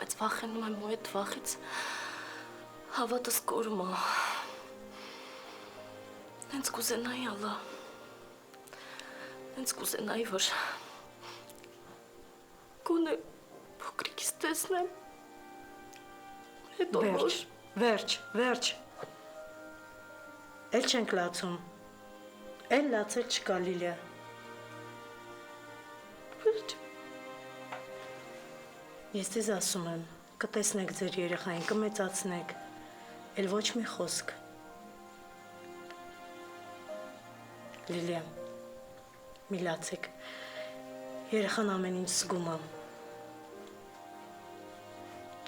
բայց վախենում եմ ու այդ վախից հավատս կորում է։ Հենց կուզենայի, Ալլա, հենց կուզենայի, որ գոնե փոքրիկից տեսնեմ, հետո որ… Վերջ, էլ չենք լացում, էլ լացել չկա, Լիլիա։ Վերջ։ Ես ձեզ ասում եմ, կտեսնեք ձեր երեխային, կմեծացնեք, էլ ոչ մի խոսք։ Լիլիա, մի լացեք, երեխան ամեն ինչ զգում է։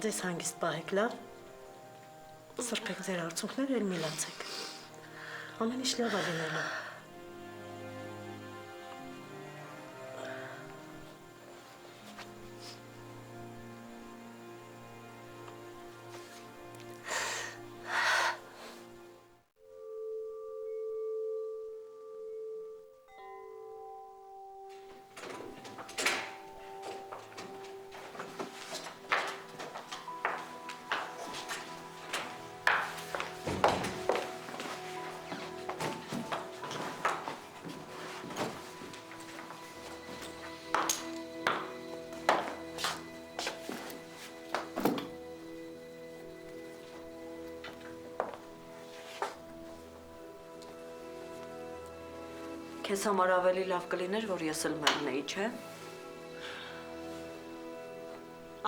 Ձեզ հանգիստ պահեք, լավ։ Սրբեք ձեր արցունքները, էլ մի լացեք։ Ամեն ինչ լավ է լինելու։ Քեզ համար ավելի լավ կլիներ, որ ես էլ մեռնեի, չէ՞։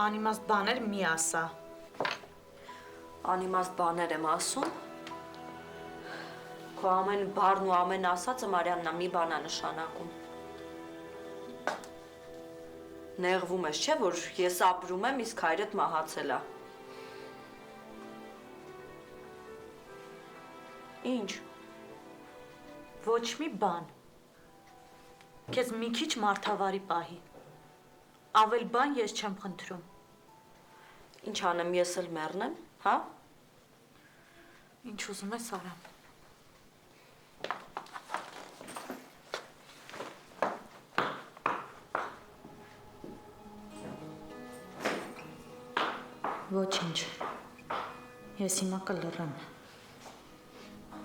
Անիմաստ բաներ մի ասա։ Անիմաստ բաներ եմ ասում։ Քո ամեն բառն ու ամեն ասածը, Մարիաննա, մի բան է նշանակում։ Նեղվում ես, չէ՞, որ ես ապրում եմ, իսկ հայրդ մահացել է։ Ինչ։ Ոչ մի բան։ Քեզ մի քիչ մարդավարի պահի։ Ավել բան ես չեմ խնդրում։ Ինչ անեմ, ես էլ մեռնեմ, հա։ Ինչ ուզում ես արամ։ Ոչինչ։ Ես հիմա կլռեմ։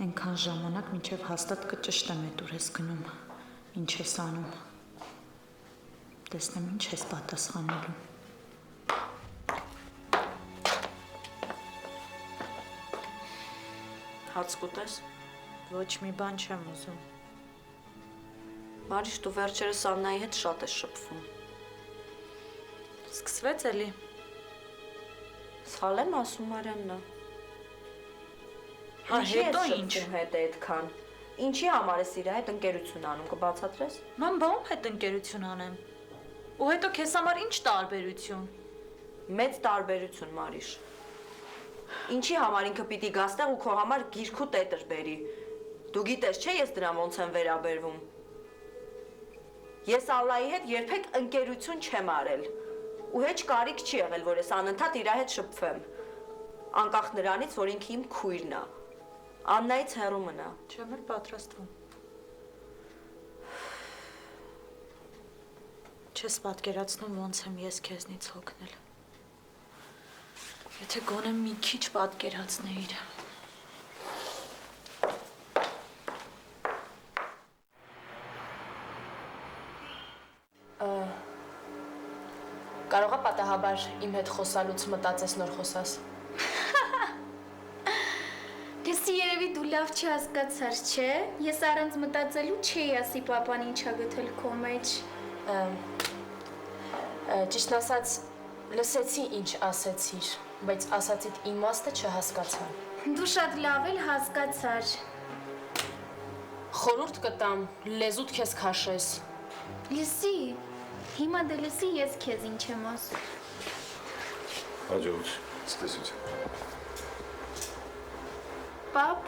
Այնքան ժամանակ մինչև հաստատ կճշտեմ այդ ուր ես գնում, ինչ ես անում։ Տեսնեմ ինչ ես պատասխանելու։ Հաց կուտես։ Ոչ մի բան չեմ ուզում։ Մարիշ, դու վերջերս Աննայի հետ շատ ես շփվում։ Սկսվեց էլի։ Սխալ եմ ասում, Մարիաննա։ Հա, հետո ինչ։ Հետ այդքան։ Ինչի համար ես իր հետ ընկերություն անում, կբացատրես։ Ման բա՞ում հետ ընկերություն անեմ։ Ու հետո քեզ համար ինչ տարբերություն։ Մեծ տարբերություն, Մարիշ։ Ինչի համար ինքը պիտի գաստեղ ու քո համար գիրք ու տետր բերի։ Դու գիտես, չէ՞ ես դրան ոնց եմ վերաբերվում։ Ես Ալլայի հետ երբեք ընկերություն չեմ արել։ Ու հեչ կարիք չի եղել, որ ես անընդհատ իր հետ շփվեմ։ Անկախ նրանից, որ ինքը իմ քույրն է։ Աննայից հեռու մնա։ Չեմ էլ պատրաստվում։ Չես պատկերացնում ոնց եմ ես քեզնից հոգնել։ Եթե գոնե մի քիչ պատկերացնեիր։ Կարող է պատահաբար իմ հետ խոսալուց մտածես նոր խոսաս։ Լսի, երևի դու լավ չհասկացար, չէ՞։ Ես առանց մտածելու չէի ասի պապան ինչա գտել քո մեջ։ Ճիշտն ասած, լսեցի ինչ ասեցիր, բայց ասածիդ իմաստը չհասկացա։ Դու շատ լավ էլ հասկացար։ Խորհուրդ կտամ, լեզուդ քեզ քաշես։ Լսի, հիմա դե լսի ես քեզ ինչ եմ ասում։ Հաջողություն, ցտեսություն։ Պապ։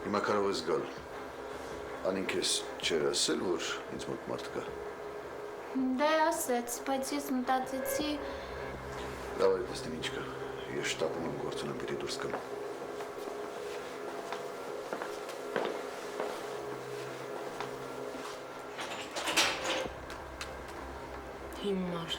Հիմա կարող ես գալ։ Անին քեզ չեր ասել, որ ինձ մոտ մարդ կա։ Դե ասեց, բայց ես մտածեցի… Լավ է, տեսնեմ ինչ կա։ Ես շտապում եմ գործունեմ, պիտի դուրս գամ։ Հիմար։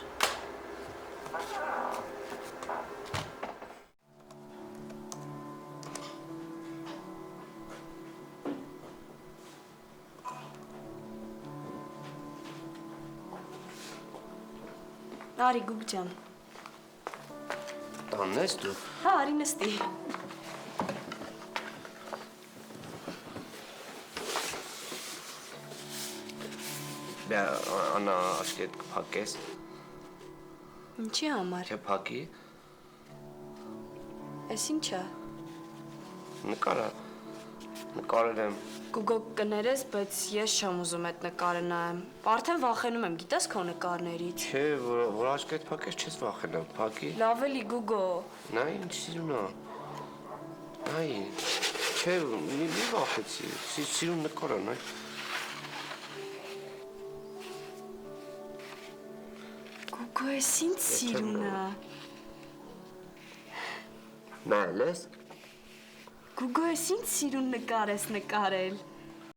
Արի Գուգ ջան։ Տանն ես դու։ Հա, արի նստի։ Բա Անա աշկետ կփակես, Ինչի համար։ թե փակի, Էս ինչա։ նկարել եմ։ Գուգո կներես, բայց ես չեմ ուզում այդ նկարը նայեմ։ Արդեն վախենում եմ, գիտես քո նկարներից։ Չէ, որ աշկետ փակես չես վախենամ, փակի։ Լավ էլի Գուգո։ Նայ ինչ սիրուն է։ Նայ, չէ, մի վախեցի, սիրուն նկար է, նայ։ Գուգո, էս ինչ սիրուն է։ Նայել ես։ Գուգո, էս ինչ սիրուն նկար ես նկարել։